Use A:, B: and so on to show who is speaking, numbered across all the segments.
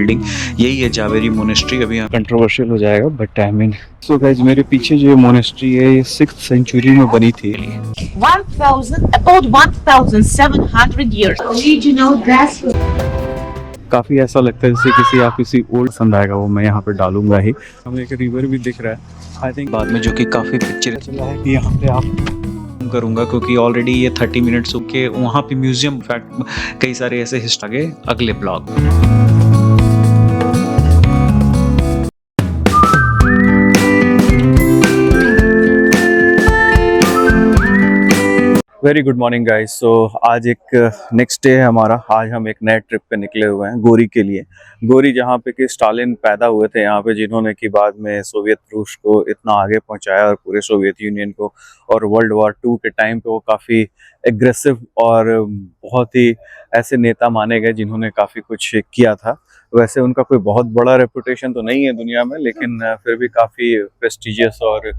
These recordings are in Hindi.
A: बिल्डिंग यही है जावेरी मोनेस्ट्री। अभी यहाँ
B: कंट्रोवर्शियल हो जाएगा but I mean so guys, मेरे पीछे जो मोनेस्ट्री है ये 6th सेंचुरी में बनी थी।
C: 1700 years. Original dress.
B: काफी ऐसा लगता है जैसे किसी आप किसी ओल्ड पसंद आएगा, वो मैं यहाँ पे डालूंगा ही। हमें एक रिवर भी दिख रहा है आई थिंक
A: बाद में, जो कि काफ़ी पिक्चर
B: चला है कि यहाँ पे आप
A: करूँगा क्योंकि ऑलरेडी ये 30 मिनट्स के वहाँ पे म्यूजियम फैक्ट कई सारे ऐसे हिस्ट्री के अगले blog.
B: Very good morning guys. So आज एक नेक्स्ट डे है हमारा। आज हम एक नए ट्रिप पे निकले हुए हैं गोरी के लिए। गोरी जहाँ पे कि स्टालिन पैदा हुए थे यहाँ पे, जिन्होंने कि बाद में सोवियत रूस को इतना आगे पहुँचाया और पूरे सोवियत यूनियन को, और वर्ल्ड वॉर 2 के टाइम पे वो काफ़ी एग्रेसिव और बहुत ही ऐसे नेता माने गए जिन्होंने काफ़ी कुछ किया था। वैसे उनका कोई बहुत बड़ा रेपुटेशन तो नहीं है दुनिया में, लेकिन फिर भी काफ़ी प्रेस्टिजियस और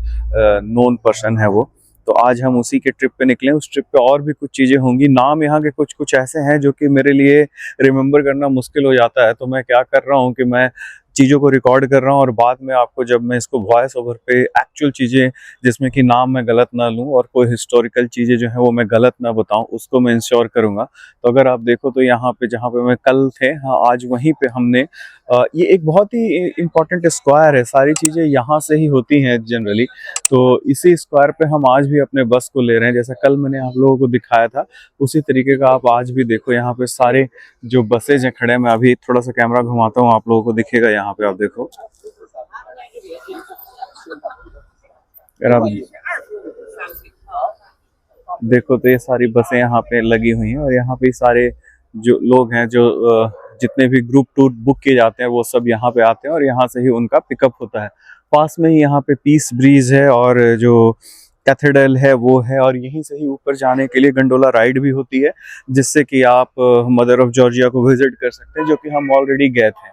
B: नोन पर्सन है वो। तो आज हम उसी के ट्रिप पे निकले। उस ट्रिप पे और भी कुछ चीज़ें होंगी। नाम यहाँ के कुछ कुछ ऐसे हैं जो कि मेरे लिए रिमेम्बर करना मुश्किल हो जाता है। तो मैं क्या कर रहा हूँ कि मैं चीज़ों को रिकॉर्ड कर रहा हूँ और बाद में आपको जब मैं इसको वॉइस ओवर पे एक्चुअल चीज़ें जिसमें कि नाम मैं गलत ना लूँ और कोई हिस्टोरिकल चीज़ें जो हैं वो मैं गलत ना बताऊँ, उसको मैं इंश्योर करूँगा। तो अगर आप देखो तो यहाँ पे जहाँ पे मैं कल थे, हाँ आज वहीं पे हमने ये एक बहुत ही इम्पॉर्टेंट स्क्वायर है। सारी चीज़ें यहाँ से ही होती हैं जनरली। तो इसी स्क्वायर पे हम आज भी अपने बस को ले रहे हैं। जैसा कल मैंने आप लोगों को दिखाया था उसी तरीके का आप आज भी देखो। यहाँ पे सारे जो बसेज हैं खड़े हैं। मैं अभी थोड़ा सा कैमरा घुमाता हूँ, आप लोगों को दिखेगा। यहाँ पे आप देखो, अगर आप देखो तो ये सारी बसें यहाँ पे लगी हुई हैं और यहाँ पे सारे जो लोग हैं, जो जितने भी ग्रुप टूर बुक किए जाते हैं वो सब यहाँ पे आते हैं और यहाँ से ही उनका पिकअप होता है। पास में ही यहाँ पे पीस ब्रिज है और जो कैथेड्रल है वो है, और यहीं से ही ऊपर जाने के लिए गंडोला राइड भी होती है, जिससे कि आप मदर ऑफ जॉर्जिया को विजिट कर सकते हैं, जो कि हम ऑलरेडी गए थे।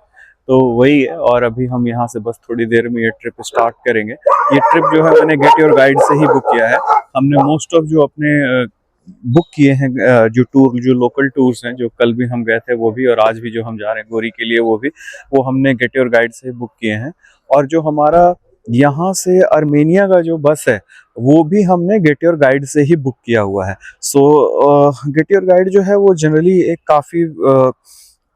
B: तो वही है। और अभी हम यहाँ से बस थोड़ी देर में ये ट्रिप स्टार्ट करेंगे। ये ट्रिप जो है मैंने गेट योर गाइड से ही बुक किया है। हमने मोस्ट ऑफ जो अपने बुक किए हैं जो टूर, जो लोकल टूर्स हैं, जो कल भी हम गए थे वो भी, और आज भी जो हम जा रहे हैं गोरी के लिए वो भी, वो हमने गेट योर गाइड से बुक किए हैं। और जो हमारा यहाँ से अर्मेनिया का जो बस है वो भी हमने गेट योर गाइड से ही बुक किया हुआ है। सो गेट योर गाइड जो है वो जनरली एक काफ़ी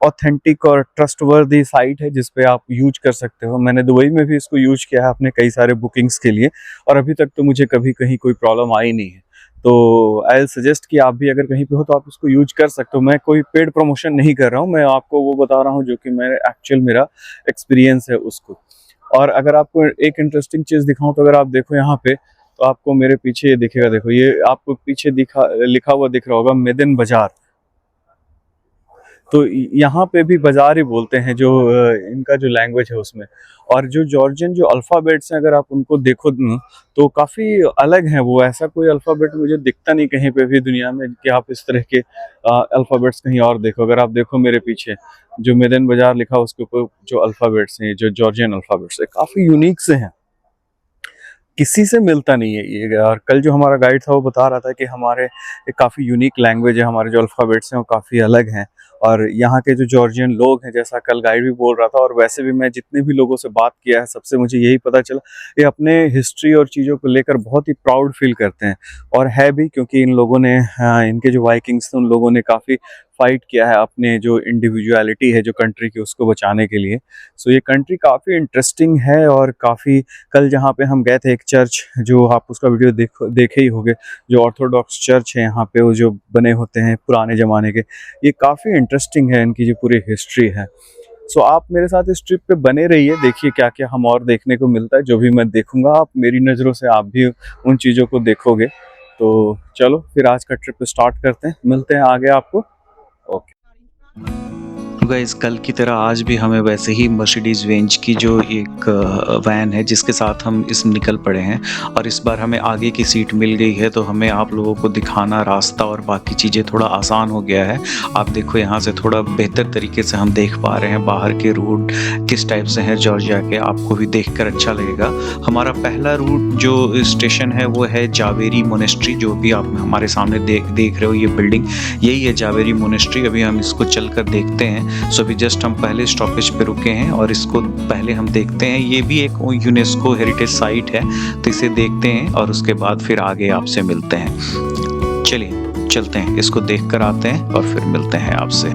B: ऑथेंटिक और ट्रस्टवर्दी साइट है जिस पे आप यूज कर सकते हो। मैंने दुबई में भी इसको यूज किया है अपने कई सारे बुकिंग्स के लिए, और अभी तक तो मुझे कभी कहीं कोई प्रॉब्लम आई नहीं है। तो आई विल सजेस्ट कि आप भी अगर कहीं पे हो तो आप इसको यूज कर सकते हो। मैं कोई पेड प्रमोशन नहीं कर रहा हूँ, मैं आपको वो बता रहा हूँ जो कि मेरा एक्सपीरियंस है उसको। और अगर आपको एक इंटरेस्टिंग चीज़ दिखाऊं तो अगर आप देखो यहाँ पे, तो आपको मेरे पीछे ये दिखेगा। देखो, ये आपको पीछे लिखा हुआ दिख रहा होगा मेदिन बाजार। तो यहाँ पे भी बाजार ही बोलते हैं, जो इनका जो लैंग्वेज है उसमें। और जो जॉर्जियन जो अल्फ़ाबेट्स हैं अगर आप उनको देखो तो काफ़ी अलग हैं वो। ऐसा कोई अल्फ़ाबेट मुझे दिखता नहीं कहीं पे भी दुनिया में कि आप इस तरह के अल्फ़ाबेट्स कहीं और देखो। अगर आप देखो मेरे पीछे जो मेदन बाजार लिखा उसके ऊपर जो अल्फ़ाबेट्स हैं, जो जॉर्जियन अल्फ़ाबेट्स है, काफ़ी यूनिक से हैं, किसी से मिलता नहीं है ये। और कल जो हमारा गाइड था वो बता रहा था कि हमारे एक काफ़ी यूनिक लैंग्वेज है, हमारे जो अल्फ़ाबेट्स हैं वो काफ़ी अलग हैं। और यहाँ के जो जॉर्जियन लोग हैं, जैसा कल गाइड भी बोल रहा था, और वैसे भी मैं जितने भी लोगों से बात किया है सबसे मुझे यही पता चला, ये अपने हिस्ट्री और चीज़ों को लेकर बहुत ही प्राउड फील करते हैं। और है भी, क्योंकि इन लोगों ने इनके जो वाइकिंग्स थे उन लोगों ने काफ़ी फाइट किया है अपने जो इंडिविजुअलिटी है जो कंट्री की, उसको बचाने के लिए। सो ये कंट्री काफ़ी इंटरेस्टिंग है। और काफ़ी कल जहाँ पे हम गए थे एक चर्च, जो आप उसका वीडियो देखे ही होंगे, जो ऑर्थोडॉक्स चर्च है यहाँ पे, वो जो बने होते हैं पुराने ज़माने के, ये काफ़ी इंटरेस्टिंग है इनकी जो पूरी हिस्ट्री है। सो आप मेरे साथ इस ट्रिप पे बने रहिए, देखिए क्या क्या हम और देखने को मिलता है। जो भी मैं देखूंगा आप मेरी नज़रों से आप भी उन चीज़ों को देखोगे। तो चलो फिर आज का ट्रिप स्टार्ट करते हैं, मिलते हैं आगे आपको। ओके
A: गाइस, कल की तरह आज भी हमें वैसे ही मर्सिडीज बेंज की जो एक वैन है जिसके साथ हम निकल पड़े हैं, और इस बार हमें आगे की सीट मिल गई है, तो हमें आप लोगों को दिखाना रास्ता और बाकी चीज़ें थोड़ा आसान हो गया है। आप देखो यहाँ से थोड़ा बेहतर तरीके से हम देख पा रहे हैं बाहर के रूट किस टाइप से हैं जॉर्जिया के, आपको भी देखकर अच्छा लगेगा। हमारा पहला रूट जो स्टेशन है वो है जावेरी मोनेस्ट्री, जो भी आप हमारे सामने देख रहे हो, ये बिल्डिंग यही है जावेरी मोनेस्ट्री। अभी हम इसको चलकर देखते हैं। सो अभी जस्ट हम पहले स्टॉपेज पे रुके हैं और इसको पहले हम देखते हैं। ये भी एक यूनेस्को हेरिटेज साइट है, तो इसे देखते हैं और उसके बाद फिर आगे आपसे मिलते हैं। चलिए चलते हैं, इसको देख कर आते हैं और फिर मिलते हैं आपसे।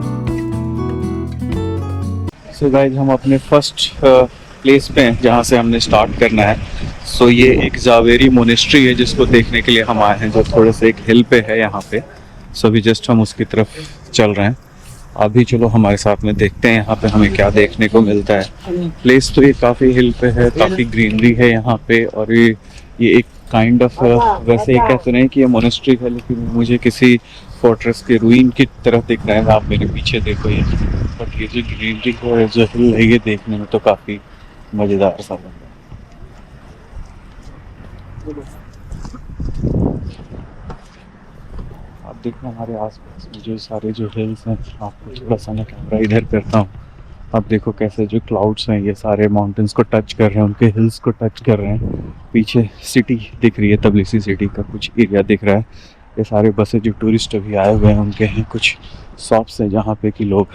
B: सो गाइज हम अपने फर्स्ट प्लेस पे हैं जहाँ से हमने स्टार्ट करना है। सो ये एक जावेरी मोनेस्ट्री है जिसको देखने के लिए हम आए हैं, जो थोड़े से एक हिल पे है यहाँ पे। सो अभी जस्ट हम उसकी तरफ चल रहे हैं। अभी चलो हमारे साथ में देखते हैं यहाँ पे हमें क्या देखने को मिलता है। प्लेस तो ये काफ़ी हिल पे है, काफ़ी ग्रीनरी है यहाँ पे, और ये एक काइंड ऑफ वैसे ये कहते नहीं कि ये मोनेस्ट्री है, लेकिन मुझे किसी फोर्ट्रेस के रूइन की तरफ दिख रहा है। आप मेरे पीछे देखो ये, बट ये जो ग्रीनरी है, जो हिल है, ये देखने में तो काफ़ी मज़ेदार सा लग रहा है। आप देखो हमारे आसपास में जो सारे जो हिल्स हैं, आपको थोड़ा सा मैं कैमरा इधर करता हूँ। आप देखो कैसे जो क्लाउड्स हैं ये सारे माउंटेन्स को टच कर रहे हैं, उनके हिल्स को टच कर रहे हैं। पीछे सिटी दिख रही है, तबलिसी सिटी का कुछ एरिया दिख रहा है। ये सारे बसें जो टूरिस्ट अभी आए हुए हैं उनके हैं, कुछ शॉप्स हैं जहाँ पे कि लोग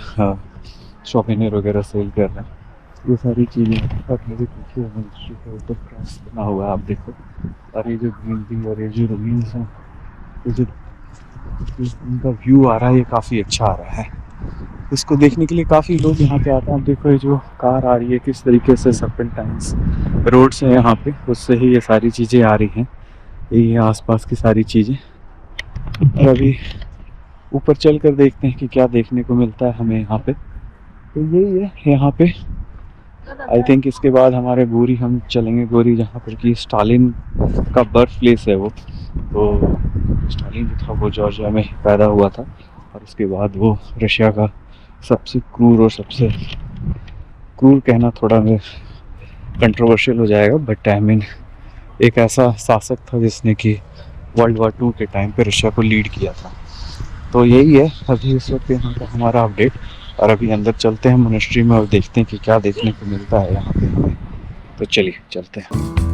B: शॉपिंग वगैरह सेल कर रहे हैं। ये सारी चीज़ें, और मेरे पीछे मिनिस्ट्री का ऊपर क्रॉस बना हुआ है, आप देखो। और ये जो ग्रीनरी और ये जो रूइंस हैं, ये जो उनका व्यू आ रहा है, ये काफ़ी अच्छा आ रहा है। इसको देखने के लिए काफ़ी लोग यहाँ पे आते हैं। आप देखो ये जो कार आ रही है, किस तरीके से सर्पेंटाइन्स रोड्स हैं यहाँ पे, उससे ही ये सारी चीज़ें आ रही हैं। ये आसपास की सारी चीज़ें। और अभी ऊपर चल कर देखते हैं कि क्या देखने को मिलता है हमें यहाँ पे। तो यही है यहाँ पे। आई थिंक इसके बाद हमारे गोरी हम चलेंगे, गोरी जहाँ पर कि स्टालिन का बर्थ प्लेस है वो। तो स्टालिन जो था वो जॉर्जिया में पैदा हुआ था, और उसके बाद वो रशिया का सबसे क्रूर, और सबसे क्रूर कहना थोड़ा में कंट्रोवर्शियल हो जाएगा, बट आई मीन एक ऐसा शासक था जिसने कि वर्ल्ड वॉर 2 के टाइम पे रशिया को लीड किया था। तो यही है अभी इस वक्त यहाँ का हमारा अपडेट। और अभी अंदर चलते हैं मोनेस्ट्री में और देखते हैं कि क्या देखने को मिलता है यहाँ पे हमें। तो चलिए चलते हैं।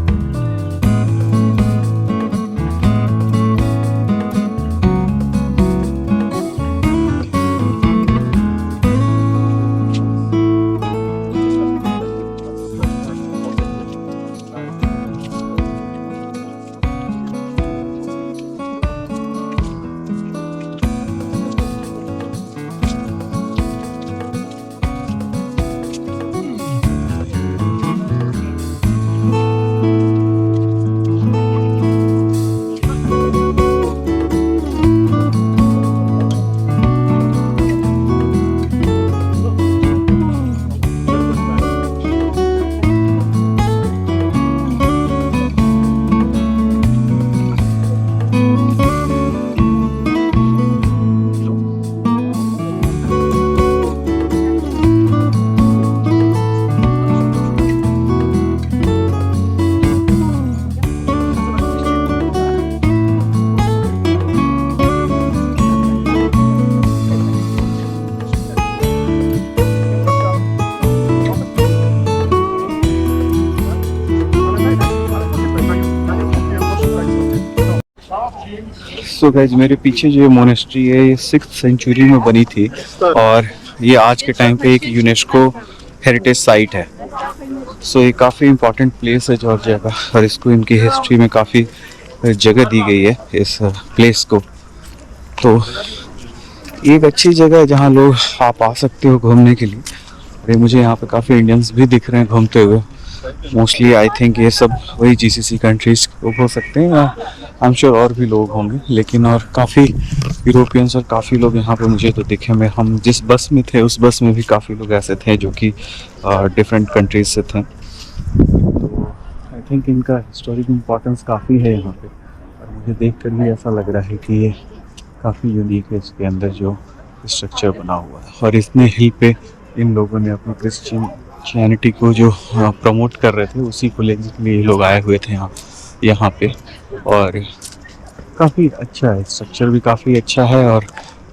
B: सो गाइज मेरे पीछे जो मोनेस्ट्री है ये 6th सेंचुरी में बनी थी, और ये आज के टाइम पे एक यूनेस्को हेरिटेज साइट है। सो ये काफ़ी इम्पोर्टेंट प्लेस है जॉर्जिया का, और इसको इनकी हिस्ट्री में काफ़ी जगह दी गई है इस प्लेस को। तो एक अच्छी जगह है जहाँ लोग आप आ सकते हो घूमने के लिए। और मुझे यहाँ पे काफ़ी इंडियंस भी दिख रहे हैं घूमते हुए। मोस्टली आई थिंक ये सब वही GCC कंट्रीज हो सकते हैं, आई एम श्योर और भी लोग होंगे, लेकिन और काफ़ी यूरोपियंस और काफ़ी लोग यहाँ पे मुझे तो दिखे। में हम जिस बस में थे उस बस में भी काफ़ी लोग ऐसे थे जो कि डिफरेंट कंट्रीज से थे। तो आई थिंक इनका हिस्टोरिक इम्पोर्टेंस काफ़ी है यहाँ पे, और मुझे देख कर भी ऐसा लग रहा है कि ये काफ़ी यूनिक है इसके अंदर जो स्ट्रक्चर बना हुआ है। और इतने हिल पे इन लोगों ने अपनी क्रिश्चियनिटी को जो प्रमोट कर रहे थे, उसी को लेने के लिए लोग आए हुए थे यहाँ पे। और काफ़ी अच्छा है, स्ट्रक्चर भी काफ़ी अच्छा है, और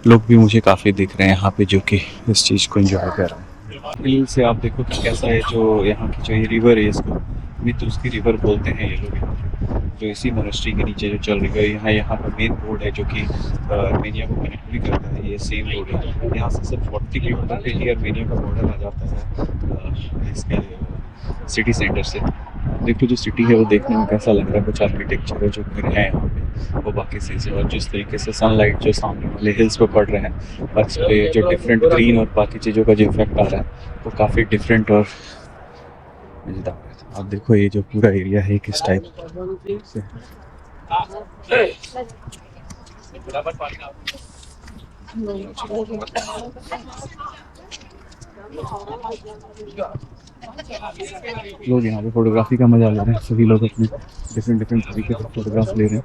B: लोग भी मुझे काफ़ी दिख रहे हैं यहाँ पे जो कि इस चीज़ को एंजॉय कर रहे हैं। हिल से आप देखो कि कैसा है जो यहाँ की जो ये रिवर है, इसको मितुस्की रिवर बोलते हैं ये लोग यहाँ पे।
A: जो इसी मोनेस्ट्री के नीचे जो चल रही है। यहाँ पर मेन रोड है जो कि आर्मेनिया को कनेक्ट भी करता है। ये सेम रोड है। यहाँ से सिर्फ 40 किलोमीटर पे ही आर्मेनिया का बॉर्डर आ जाता है इसके सिटी सेंटर से। देखो जो सिटी है वो देखने में कैसा लग रहा है, कुछ आर्किटेक्चर है जो घर है यहाँ पे वो बाकी चीज़ें, और जिस तरीके से सनलाइट जो सामने वाले हिल्स पे पड़ रहे हैं और इस पे जो डिफरेंट ग्रीन और बाकी चीज़ों का जो इफेक्ट आ रहा है वो काफ़ी डिफरेंट और मज़ेदार है। आप देखो ये जो पूरा एरिया है किस टाइप से लोग यहाँ पे फोटोग्राफी का मजा ले रहे हैं। सभी लोग अपने डिफरेंट डिफरेंट तरीके से फोटोग्राफ ले रहे हैं।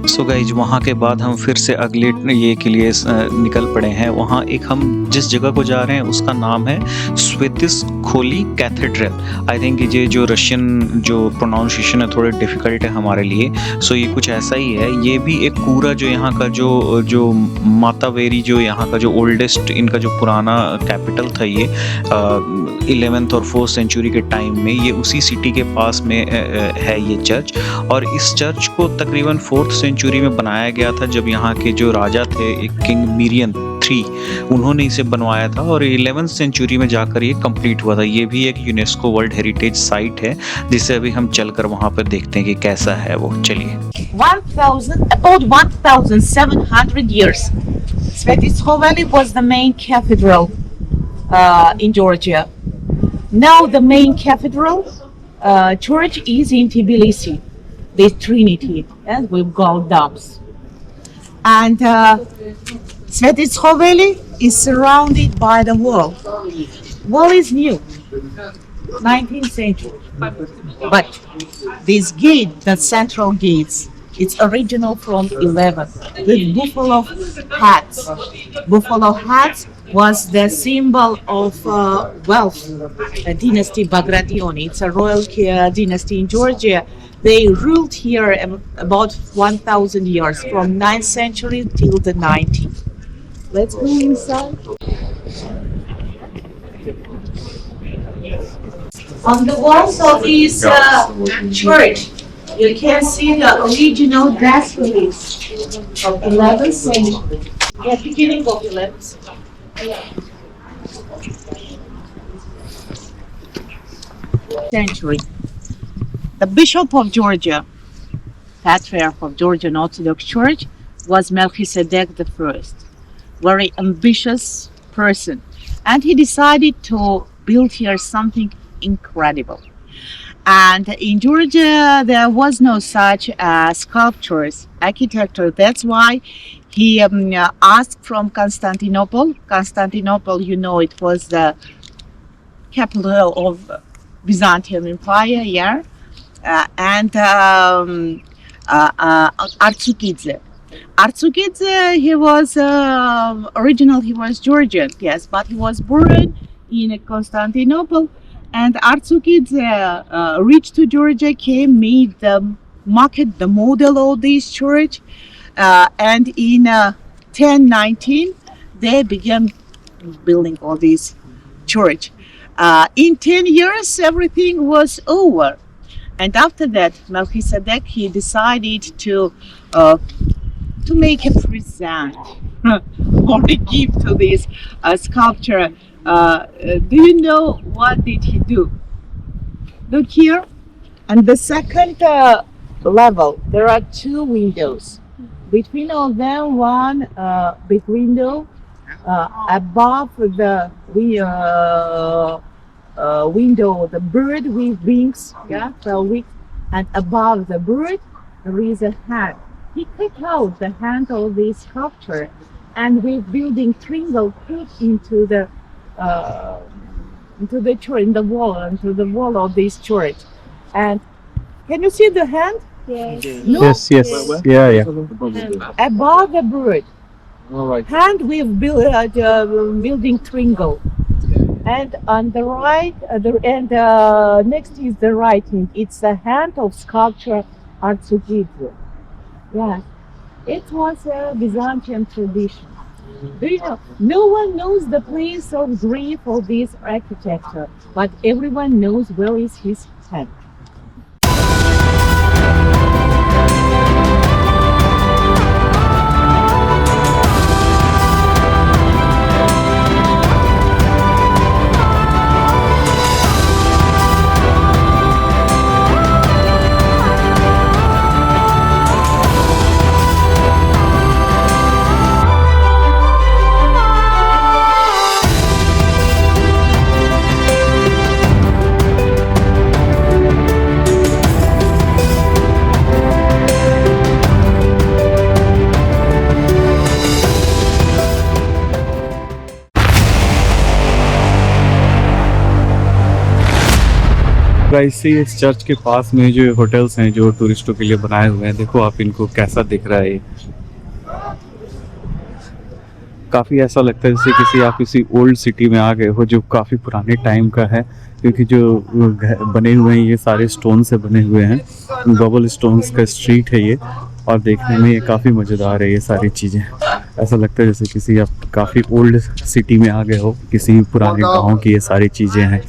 A: सो गाइज वहाँ के बाद हम फिर से अगले ये के लिए निकल पड़े हैं। वहाँ एक हम जिस जगह को जा रहे हैं उसका नाम है स्वेतिस खोली कैथेड्रल। आई थिंक ये जो रशियन जो प्रोनाउंसिएशन है थोड़े डिफ़िकल्ट है हमारे लिए। सो ये कुछ ऐसा ही है। ये भी एक पूरा जो यहाँ का जो मातावेरी जो यहाँ का जो ओल्डेस्ट इनका जो पुराना कैपिटल था ये 11th और 4th सेंचुरी के टाइम में ये उसी सिटी के पास में है ये चर्च। और इस चर्च को तकरीबन 4th सेंचुरी में बनाया गया था जब यहाँ के जो राजा थे एक किंग मिरियन III उन्होंने इसे बनवाया था और 11th सेंचुरी में जाकर ये कंप्लीट हुआ था। ये भी एक यूनेस्को वर्ल्ड हेरिटेज साइट है जिसे अभी हम चलकर वहाँ पर देखते हैं कि कैसा है वो। चलिए।
C: About 1,700 years, Svetitskhoveli was the main cathedral in Georgia. Now the main cathedral church is in Tbilisi, the Trinity, and we've got domes. And Svetitskhoveli is surrounded by the wall. Wall is new, 19th century. But this gate, the central gates, it's original from 11 with buffalo hats. Buffalo hats was the symbol of wealth, dynasty Bagrationi. It's a royal dynasty in Georgia. They ruled here about 1,000 years, from 9th century till the 19th. Let's go inside. On the walls of this church, you can see the original bas reliefs of 11th century. Yeah, beginning of 11th century. The Bishop of Georgia, Patriarch of Georgian Orthodox Church, was Melchizedek I, very ambitious person, and he decided to build here something incredible. And in Georgia, there was no such sculptures, architecture. That's why he asked from Constantinople. Constantinople, you know, it was the capital of Byzantine Empire, yeah. And Artsukidze. Artsukidze, he was original. He was Georgian, yes, but he was born in Constantinople. And Artsukidze reached to Georgia, came, made the market, the model of this church, and in 1019 they began building all this church. In 10 years, everything was over. And after that, Melchizedek, he decided to make a present or a gift to this sculpture. Do you know what did he do? Look here, and the second level, there are two windows. Between all them, one big window above the window, the bird with wings, yeah, 12 wings, and above the bird there is a hand. He cut out the hand of this sculpture, and with building triangle put into the into the church, in the wall, into the wall of this church. And can you see the hand?
D: Yes.
C: No,
B: Yes, yes. Yeah, yeah.
C: above the bird.
D: All right.
C: Hand with building triangle. And on the right, next is the writing. It's a hand of sculpture Artsukidze. Yeah, it was a Byzantine tradition. Do you know? No one knows the place of grief of this architecture, but everyone knows where is his hand.
B: Guys इस चर्च के पास में जो होटल्स हैं जो टूरिस्टों के लिए बनाए हुए हैं, देखो आप इनको कैसा दिख रहा है ये। काफ़ी ऐसा लगता है जैसे किसी आप किसी ओल्ड सिटी में आ गए हो जो काफ़ी पुराने टाइम का है, क्योंकि जो घर बने हुए हैं ये सारे स्टोन से बने हुए हैं। गॉबल स्टोन्स का स्ट्रीट है ये, और देखने में ये काफ़ी मज़ेदार है ये सारी चीज़ें। ऐसा लगता है जैसे किसी आप काफ़ी ओल्ड सिटी में आ गए हो, किसी पुराने गांव की ये सारी चीज़ें हैं।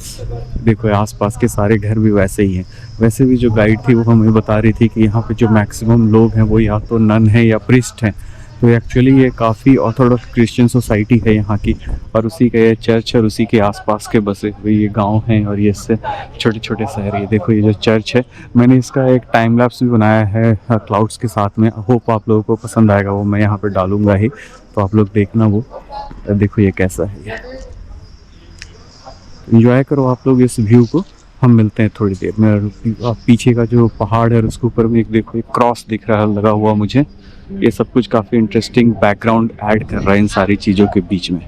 B: देखो आसपास के सारे घर भी वैसे ही हैं। वैसे भी जो गाइड थी वो हमें बता रही थी कि यहाँ पे जो मैक्सिमम लोग हैं वो या तो नन हैं या प्रिस्ट हैं। तो एक्चुअली ये काफ़ी ऑर्थोडॉक्स क्रिश्चियन सोसाइटी है यहाँ की, और उसी का ये चर्च और उसी के आसपास के बसे हुए ये गांव हैं और ये इससे छोटे छोटे शहर। ये देखो ये जो चर्च है, मैंने इसका एक टाइम लैप्स भी बनाया है क्लाउड्स के साथ में। होप आप लोगों को पसंद आएगा, वो मैं यहाँ पे डालूंगा ही, तो आप लोग देखना वो। देखो ये कैसा है, ये इंजॉय करो आप लोग इस व्यू को। हम मिलते हैं थोड़ी देर में। पीछे का जो पहाड़ है उसके ऊपर में एक देखो एक क्रॉस दिख रहा है लगा हुआ मुझे। ये सब कुछ काफ़ी इंटरेस्टिंग बैकग्राउंड ऐड कर रहा है इन सारी चीज़ों के बीच में।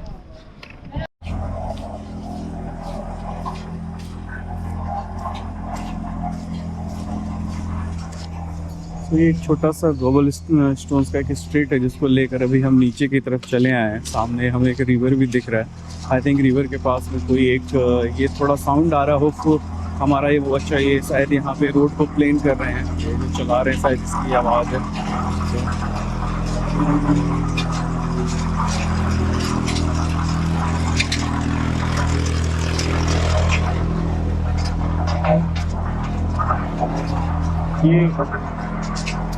B: तो ये एक छोटा सा गॉबल स्टोन्स का एक स्ट्रीट है जिसको लेकर अभी हम नीचे की तरफ चले आए हैं। सामने हमें एक रिवर भी दिख रहा है। आई थिंक रिवर के पास में कोई एक ये थोड़ा साउंड आ रहा हो तो हमारा ये वो अच्छा, ये शायद यहाँ पे रोड को प्लेन कर रहे हैं, जो चला रहे हैं शायद इसकी आवाज़ है।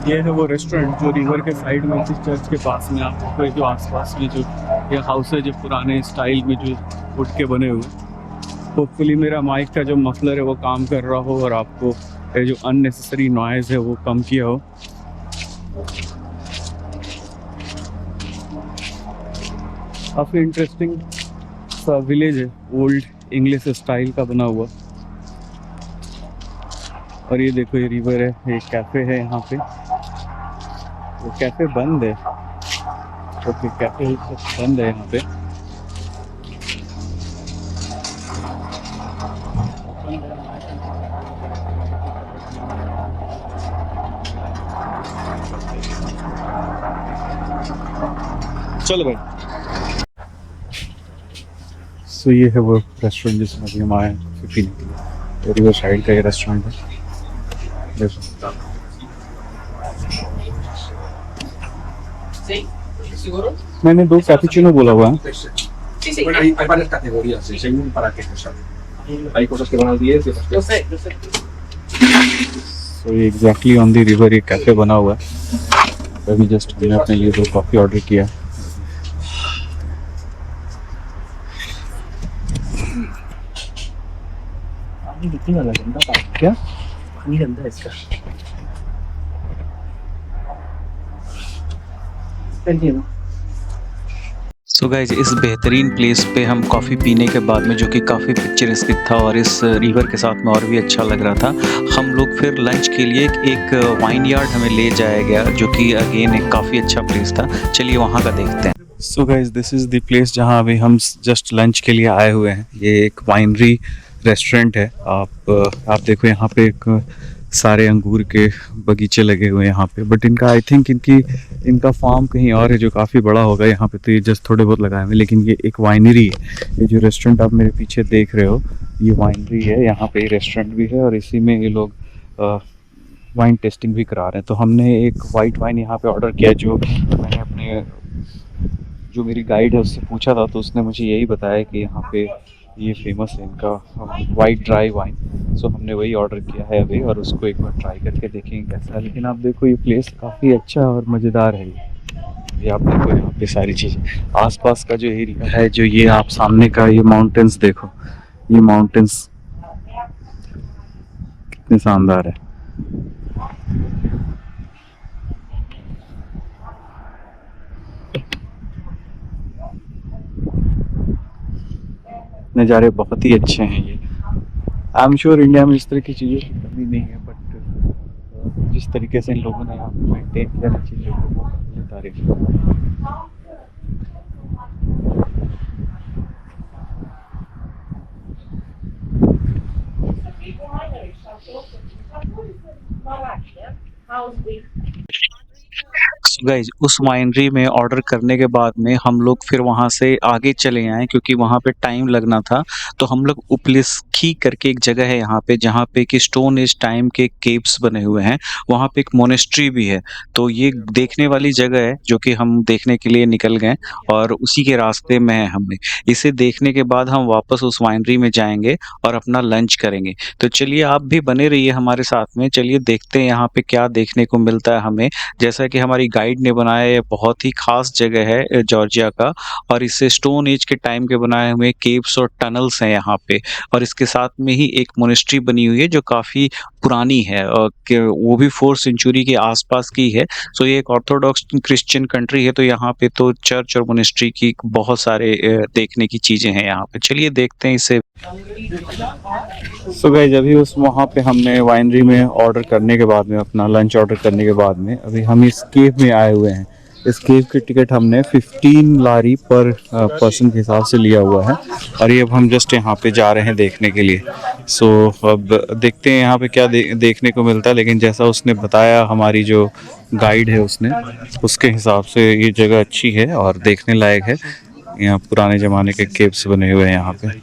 B: ये है वो रेस्टोरेंट जो रिवर के साइड में इस चर्च के पास में आपको जो आसपास में जो ये हाउस है जो पुराने स्टाइल में जो उठ के बने हुए। होपफुली मेरा माइक का जो मफलर है वो काम कर रहा हो और आपको ये जो अननेसेसरी नॉइज़ है वो कम किया हो। काफ़ी इंटरेस्टिंग सा विलेज है, ओल्ड इंग्लिश स्टाइल का बना हुआ। और ये देखो ये रिवर है, एक कैफ़े है यहाँ पे। वो कैफ़े बंद है, ओके कैफ़े बंद है यहाँ पे। चलो भाई। सो ये है वो रेस्टोरेंट जिसमें अभी हम आए हैं पीने के लिए। रिवर साइड का ये रेस्टोरेंट है। देखो मैंने 2 कैपुचिनो बोला हुआ है।
D: Bueno, hay varias categorías, según para qué cosa. Hay cosas que van al 10 y otras que...
C: Yo sé.
B: सो ये एग्जैक्टली ऑन द रिवर ये कैफ़े बना हुआ है। अभी जस्ट हमने अपने लिए 2 कॉफ़ी ऑर्डर किया। क्या
A: सो गाइज इस बेहतरीन प्लेस पे हम कॉफ़ी पीने के बाद में, जो कि काफ़ी पिक्चरिस्टिक था और इस रिवर के साथ में और भी अच्छा लग रहा था, हम लोग फिर लंच के लिए एक वाइन यार्ड हमें ले जाया गया, जो कि अगेन एक काफ़ी अच्छा प्लेस था। चलिए वहाँ का देखते हैं।
B: So guys this is the place जहाँ अभी हम जस्ट लंच के लिए आए हुए हैं। ये एक वाइनरी रेस्टोरेंट है। आप देखो यहाँ पे एक सारे अंगूर के बगीचे लगे हुए हैं यहाँ पे, बट इनका आई थिंक इनका फार्म कहीं और है जो काफ़ी बड़ा होगा। यहाँ पे तो ये जस्ट थोड़े बहुत लगाए हुए हैं, लेकिन ये एक वाइनरी है। ये जो रेस्टोरेंट आप मेरे पीछे देख रहे हो ये वाइनरी है। यहाँ पे रेस्टोरेंट भी है और इसी में ये लोग वाइन टेस्टिंग भी करा रहे हैं। तो हमने एक वाइट वाइन यहाँ पे ऑर्डर किया, जो मैंने अपने जो मेरी गाइड है उससे पूछा था, तो उसने मुझे यही बताया कि यहाँ पे ये फेमस है इनका वाइट ड्राई वाइन। सो हमने वही ऑर्डर किया है अभी और उसको एक बार ट्राई करके देखेंगे कैसा है। लेकिन आप देखो ये प्लेस काफ़ी अच्छा और मज़ेदार है। ये आप देखो यहाँ पे सारी चीज़ें, आसपास का जो एरिया है, जो ये आप सामने का ये माउंटेन्स देखो, ये माउंटेन्स कितने शानदार है। नज़ारे बहुत ही अच्छे हैं ये। आई एम श्योर इंडिया में इस तरह की चीज़ों की कमी नहीं है, बट जिस तरीके से इन लोगों ने यहाँ पे मेंटेन किया ना चीज़ों को, वो काबिल तारीफ है।
A: गाइज उस वाइनरी में ऑर्डर करने के बाद में हम लोग फिर वहाँ से आगे चले आए, क्योंकि वहाँ पे टाइम लगना था। तो हम लोग उपलिस्की करके एक जगह है यहाँ पे, जहाँ पे कि स्टोन एज टाइम के केव्स बने हुए हैं। वहाँ पे एक मोनेस्ट्री भी है। तो ये देखने वाली जगह है जो कि हम देखने के लिए निकल गए और उसी के रास्ते में है। हमें इसे देखने के बाद हम वापस उस वाइनरी में जाएंगे और अपना लंच करेंगे। तो चलिए आप भी बने रहिए हमारे साथ में। चलिए देखते हैं यहाँ पे क्या देखने को मिलता है हमें। जैसा कि हमारी गाइड ने बनाया, ये बहुत ही खास जगह है जॉर्जिया का, और इससे स्टोन एज के टाइम के बनाए हुए केव्स और टनल्स हैं यहाँ पे। और इसके साथ में ही एक मोनेस्ट्री बनी हुई है जो काफ़ी पुरानी है, और वो भी 4th सेंचुरी के आसपास की है। सो ये एक ऑर्थोडॉक्स क्रिश्चियन कंट्री है, तो यहाँ पे तो चर्च और मोनेस्ट्री की बहुत सारे देखने की चीज़ें हैं यहाँ पे। चलिए देखते हैं इसे।
B: सो गाइस अभी उस वहाँ पे हमने वाइनरी में ऑर्डर करने के बाद में, अपना लंच ऑर्डर करने के बाद में, अभी हम इस केव में आए हुए हैं। इस केव की टिकट हमने 15 लारी पर पर्सन के हिसाब से लिया हुआ है, और ये अब हम जस्ट यहाँ पे जा रहे हैं देखने के लिए। सो अब देखते हैं यहाँ पे क्या देखने को मिलता है। लेकिन जैसा उसने बताया, हमारी जो गाइड है उसने, उसके हिसाब से ये जगह अच्छी है और देखने लायक है। यहाँ पुराने ज़माने के केव्स बने हुए हैं यहाँ पे,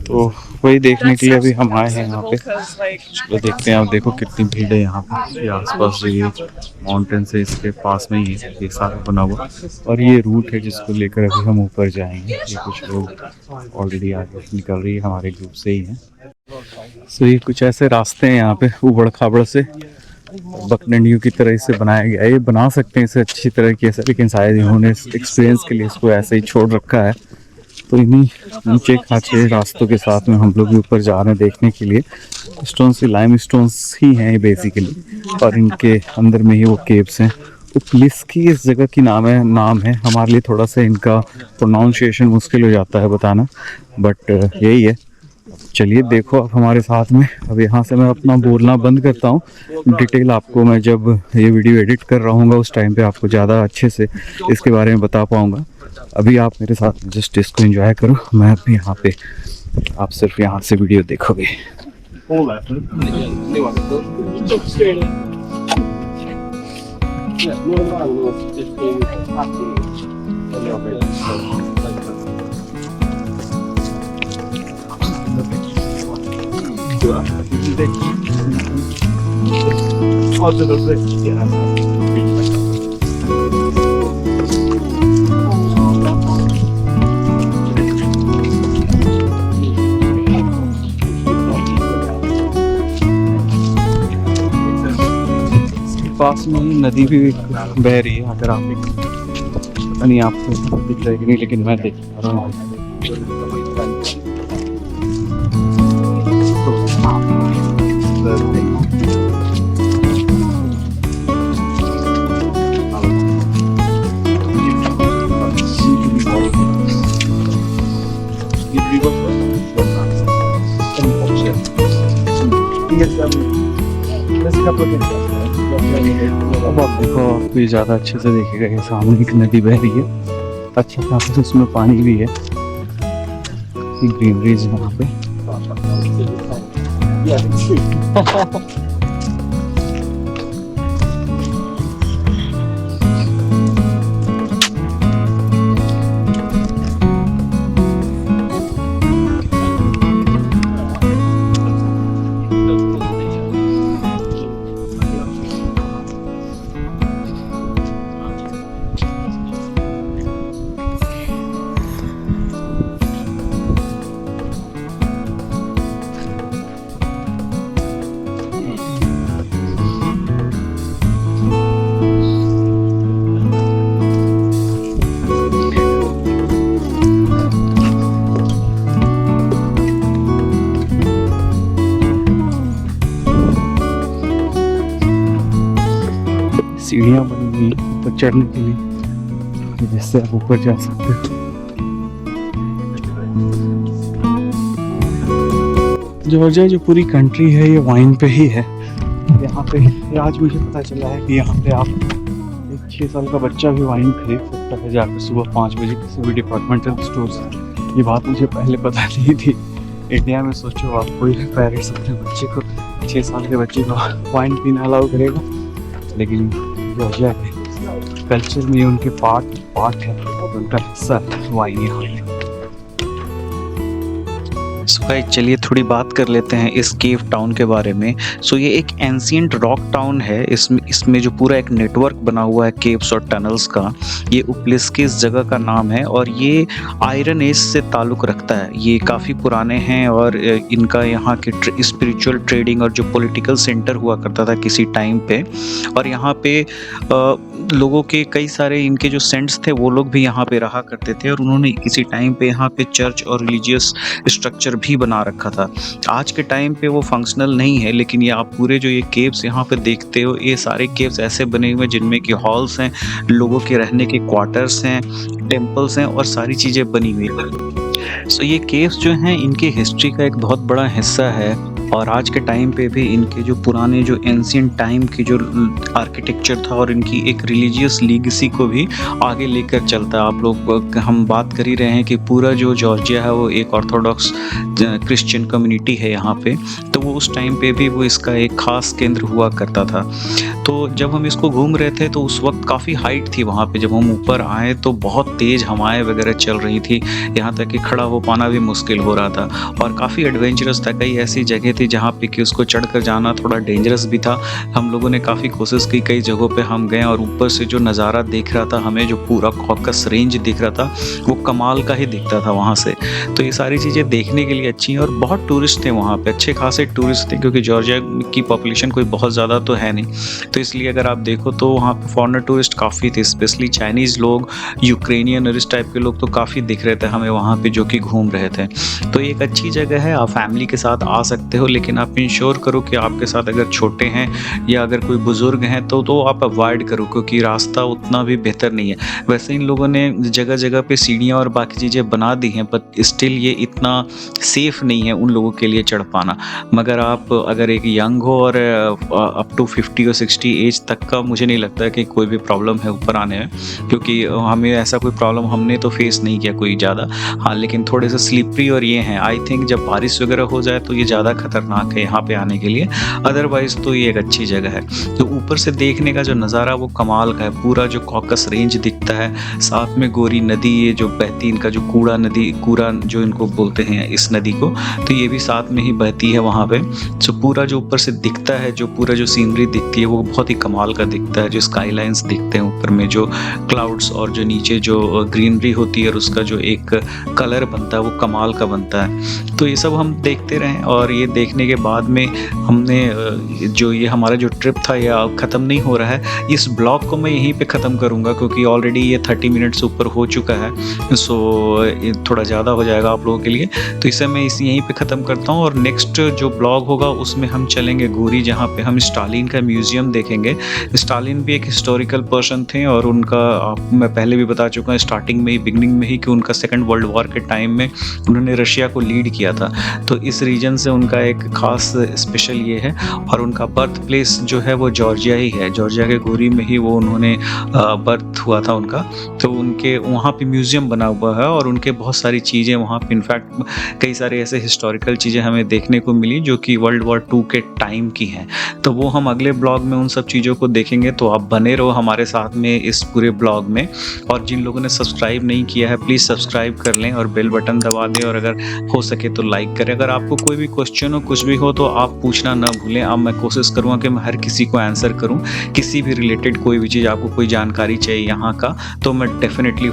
B: तो वही देखने के लिए अभी हम आए हैं यहाँ पे। चलो देखते हैं। आप देखो कितनी भीड़ है यहाँ पे। ये आसपास जो ये माउंटेन है इसके पास में ही है ये सारा बना हुआ, और ये रूट है जिसको लेकर अभी हम ऊपर जाएंगे। ये कुछ लोग ऑलरेडी आगे निकल रही है, हमारे ग्रुप से ही हैं। सो ये कुछ ऐसे रास्ते हैं यहाँ पे उबड़ खाबड़ से, बकडंडियों की तरह इसे बनाया गया है। ये बना सकते हैं इसे अच्छी तरह की ऐसे, लेकिन शायद इन्होंने एक्सपीरियंस के लिए इसको ऐसे ही छोड़ रखा है। तो इन्हीं नीचे खाचे रास्तों के साथ में हम लोग भी ऊपर जा रहे हैं देखने के लिए। स्टोन से लाइम स्टोन्स ही हैं बेसिकली, और इनके अंदर में ही वो केव्स हैं। उपलिस्की इस जगह की नाम है। हमारे लिए थोड़ा सा इनका प्रोनाउंसिएशन मुश्किल हो जाता है बताना, बट यही है। चलिए देखो आप हमारे साथ में। अब यहाँ से मैं अपना बोलना बंद करता हूँ। डिटेल आपको मैं जब ये वीडियो एडिट कर रहा हूँ उस टाइम पे आपको ज़्यादा अच्छे से इसके बारे में बता पाऊँगा। अभी आप मेरे साथ जस्ट इसको एंजॉय करो। मैं अभी यहाँ पे, आप सिर्फ यहाँ से वीडियो देखोगे। पास में नदी भी बह रही है। अगर आप पता नहीं आपको दिख रही नहीं, लेकिन मैं देख पा रहा हूँ। अब आप देखो, आपको ये ज़्यादा अच्छे से दिखेगा। ये सामने एक नदी बह रही है, अच्छा खासा उसमें पानी भी है, ग्रीनरीज वहाँ पे। सीढ़ियाँ बनी हुई हैं ऊपर चढ़ने के लिए, जिससे आप ऊपर जा सकते हो। जॉर्जिया जो पूरी कंट्री है ये वाइन पे ही है। यहाँ पे आज मुझे पता चला है कि यहाँ पे आप एक 6 साल का बच्चा भी वाइन खरीद सकता है जाकर सुबह 5 बजे किसी भी डिपार्टमेंटल स्टोर से। ये बात मुझे पहले पता नहीं थी। इंडिया में सोचो, आप कोई भी पेरेंट्स अपने बच्चे को 6 साल के बच्चे को वाइन पीना अलाउ करेगा, लेकिन जॉर्जिया के कल्चर में उनके पार्ट है, उनका हिस्सा वाइन यहाँ पे।
A: चलिए थोड़ी बात कर लेते हैं इस केव टाउन के बारे में। ये एक एंशिएंट रॉक टाउन है। इसमें जो पूरा एक नेटवर्क बना हुआ है केव्स और टनल्स का, ये उपलिस्की इस जगह का नाम है और ये आयरन एज से ताल्लुक़ रखता है। ये काफ़ी पुराने हैं और इनका यहाँ के स्पिरिचुअल ट्रेडिंग और जो पॉलिटिकल सेंटर हुआ करता था किसी टाइम पे, और यहाँ पे लोगों के कई सारे इनके जो सेंट्स थे वो लोग भी यहाँ पे रहा करते थे और उन्होंने किसी टाइम पे यहाँ पे चर्च और रिलीजियस स्ट्रक्चर भी बना रखा था। आज के टाइम पे वो फंक्शनल नहीं है, लेकिन ये आप पूरे जो ये केव्स यहाँ पे देखते हो, ये सारे केव्स ऐसे बने हुए हैं जिनमें कि हॉल्स हैं, लोगों के रहने के क्वार्टर्स हैं, टेम्पल्स हैं और सारी चीज़ें बनी हुई हैं। ये केव्स जो हैं इनकी हिस्ट्री का एक बहुत बड़ा हिस्सा है और आज के टाइम पे भी इनके जो पुराने जो एंशिएंट टाइम की जो आर्किटेक्चर था और इनकी एक रिलीजियस लीगेसी को भी आगे लेकर चलता है। आप लोग हम बात कर ही रहे हैं कि पूरा जो जॉर्जिया है वो एक ऑर्थोडॉक्स क्रिश्चियन कम्युनिटी है यहाँ पे, तो वो उस टाइम पे भी वो इसका एक खास केंद्र हुआ करता था। तो जब हम इसको घूम रहे थे तो उस वक्त काफ़ी हाइट थी वहाँ पे। जब हम ऊपर आए तो बहुत तेज़ हवाएं वगैरह चल रही थी, यहाँ तक कि खड़ा हो पाना भी मुश्किल हो रहा था और काफ़ी एडवेंचरस था। कई ऐसी जगह थी जहाँ पे कि उसको चढ़कर जाना थोड़ा डेंजरस भी था। हम लोगों ने काफ़ी कोशिश की, कई जगहों पे हम गए और ऊपर से जो नज़ारा दिख रहा था, हमें जो पूरा कॉकस रेंज दिख रहा था वो कमाल का ही दिखता था वहाँ से। तो ये सारी चीज़ें देखने के लिए अच्छी हैं और बहुत टूरिस्ट थे वहाँ पे, अच्छे खासे टूरिस्ट थे, क्योंकि जॉर्जिया की पॉपुलेशन कोई बहुत ज़्यादा तो है नहीं, तो इसलिए अगर आप देखो तो वहाँ पे फॉरेनर टूरिस्ट काफ़ी थे, स्पेशली चाइनीज़ लोग, यूक्रेनियन और इस टाइप के लोग तो काफ़ी दिख रहे थे हमें वहाँ पे जो कि घूम रहे थे। तो ये एक अच्छी जगह है, आप फैमिली के साथ आ सकते हो, लेकिन आप इंश्योर करो कि आपके साथ अगर छोटे हैं या अगर कोई बुज़ुर्ग हैं तो आप अवॉइड करो, क्योंकि रास्ता उतना भी बेहतर नहीं है। वैसे इन लोगों ने जगह जगह पे सीढ़ियाँ और बाकी चीज़ें बना दी हैं, बट स्टिल ये इतना सेफ़ नहीं है उन लोगों के लिए चढ़ पाना। मगर आप अगर एक यंग हो और अप टू 50 और 60 एज तक का, मुझे नहीं लगता है कि कोई भी प्रॉब्लम है ऊपर आने में, क्योंकि हमें ऐसा कोई प्रॉब्लम हमने तो फेस नहीं किया कोई ज़्यादा। हाँ, लेकिन थोड़े से स्लिपरी और ये हैं, आई थिंक जब बारिश वगैरह हो जाए तो ये ज़्यादा खतरनाक है यहाँ पे आने के लिए। अदरवाइज़ तो ये एक अच्छी जगह है। तो ऊपर से देखने का जो नज़ारा वो कमाल का है, पूरा जो कॉकस रेंज दिखता है, साथ में गोरी नदी ये जो बहती, इनका जो कूड़ा जो इनको बोलते हैं इस नदी को, तो ये भी साथ में ही बहती है वहाँ पे। तो पूरा जो ऊपर से दिखता है, जो पूरा जो सीनरी दिखती है वो बहुत ही कमाल का दिखता है। जो स्काई लाइन्स दिखते हैं ऊपर में, जो क्लाउड्स और जो नीचे जो ग्रीनरी होती है और उसका जो एक कलर बनता है वो कमाल का बनता है। तो ये सब हम देखते रहें और ये देखने के बाद में हमने जो ये हमारा जो ट्रिप था ये ख़त्म नहीं हो रहा है। इस ब्लॉग को मैं यहीं पे ख़त्म करूँगा क्योंकि ऑलरेडी ये 30 मिनट्स ऊपर हो चुका है, सो थोड़ा ज़्यादा हो जाएगा आप लोगों के लिए। तो इसे मैं यहीं पे ख़त्म करता हूँ और नेक्स्ट जो ब्लॉग होगा उसमें हम चलेंगे गोरी, जहाँ पे हम स्टालिन का म्यूजियम देखेंगे। स्टालिन भी एक हिस्टोरिकल पर्सन थे और उनका मैं पहले भी बता चुका हूँ स्टार्टिंग में ही, बिगनिंग में ही, कि उनका सेकंड वर्ल्ड वॉर के टाइम में उन्होंने रशिया को लीड किया था। तो इस रीजन से उनका एक खास स्पेशल ये है। और उनका बर्थ प्लेस जो है वो जॉर्जिया ही है, जॉर्जिया के गोरी में ही वो उन्होंने बर्थ हुआ था उनका। तो उनके वहाँ पे म्यूजियम बना हुआ है और उनके बहुत सारी चीज़ें वहाँ पे, इनफैक्ट कई सारे ऐसे हिस्टोरिकल चीज़ें हमें देखने को मिली जो कि वर्ल्ड वॉर 2 के टाइम की हैं। तो वो हम अगले ब्लॉग में उन सब चीज़ों को देखेंगे। तो आप बने रहो हमारे साथ में इस पूरे ब्लॉग में। और जिन लोगों ने सब्सक्राइब नहीं किया है प्लीज़ सब्सक्राइब कर लें और बेल बटन दबा दें, और अगर हो सके तो लाइक करें। अगर आपको कोई भी क्वेश्चन हो, कुछ भी हो, तो आप पूछना ना भूलें। अब मैं कोशिश करूँगा कि मैं हर किसी को आंसर करूँ। किसी भी रिलेटेड कोई भी चीज़, आपको कोई जानकारी चाहिए यहाँ का, तो मैं डेफिनेटली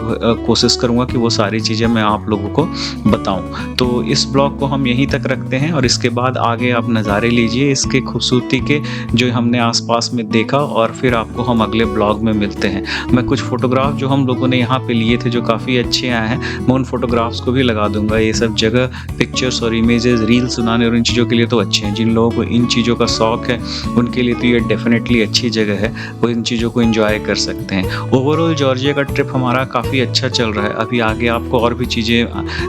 A: कोशिश करूँगा कि वो सारी चीज़ें मैं आप लोगों को बताऊँ। तो इस ब्लॉग को हम यहीं तक रखते हैं और इसके बाद आगे आप नज़ारे लीजिए इसके खूबसूरती के जो हमने आसपास में देखा, और फिर आपको हम अगले ब्लॉग में मिलते हैं। मैं कुछ फोटोग्राफ जो हम लोगों ने यहाँ पे लिए थे जो काफ़ी अच्छे आए हैं, मैं उन फोटोग्राफ्स को भी लगा दूंगा। ये सब जगह पिक्चर्स और इमेजेस, रील्स बनाने और इन चीज़ों के लिए तो अच्छे हैं। जिन लोगों को इन चीज़ों का शौक है उनके लिए तो ये डेफिनेटली अच्छी जगह है, वो इन चीज़ों को एंजॉय कर सकते हैं। ओवरऑल जॉर्जिया का ट्रिप हमारा काफ़ी अच्छा चल रहा है। अभी आगे आपको और भी चीज़ें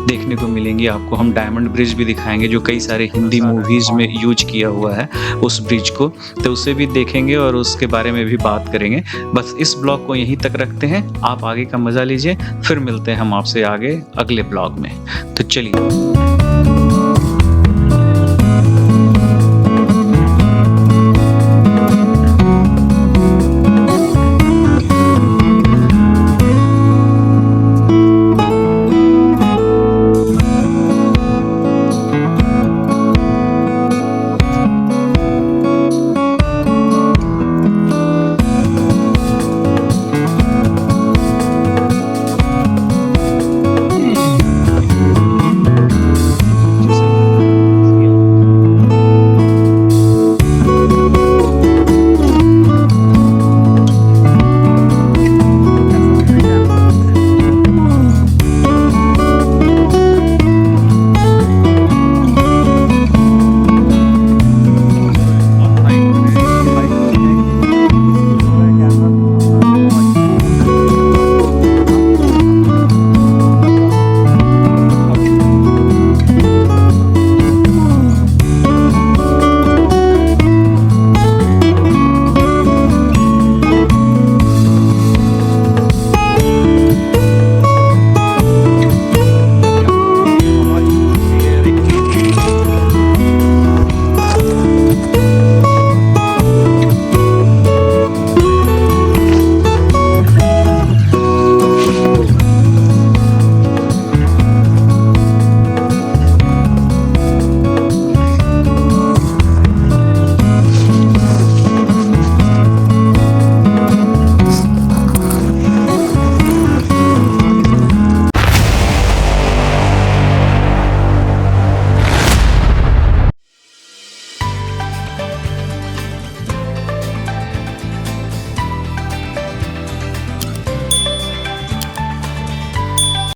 A: देखने को मिलेंगी। आपको हम डायमंड ब्रिज भी दिखाएंगे जो कई सारे हिंदी मूवीज़ में यूज किया हुआ है उस ब्रिज को, तो उसे भी देखेंगे और उसके बारे में भी बात करेंगे। बस इस ब्लॉग को यहीं तक रखते हैं, आप आगे का मज़ा लीजिए, फिर मिलते हैं हम आपसे आगे अगले ब्लॉग में। तो चलिए।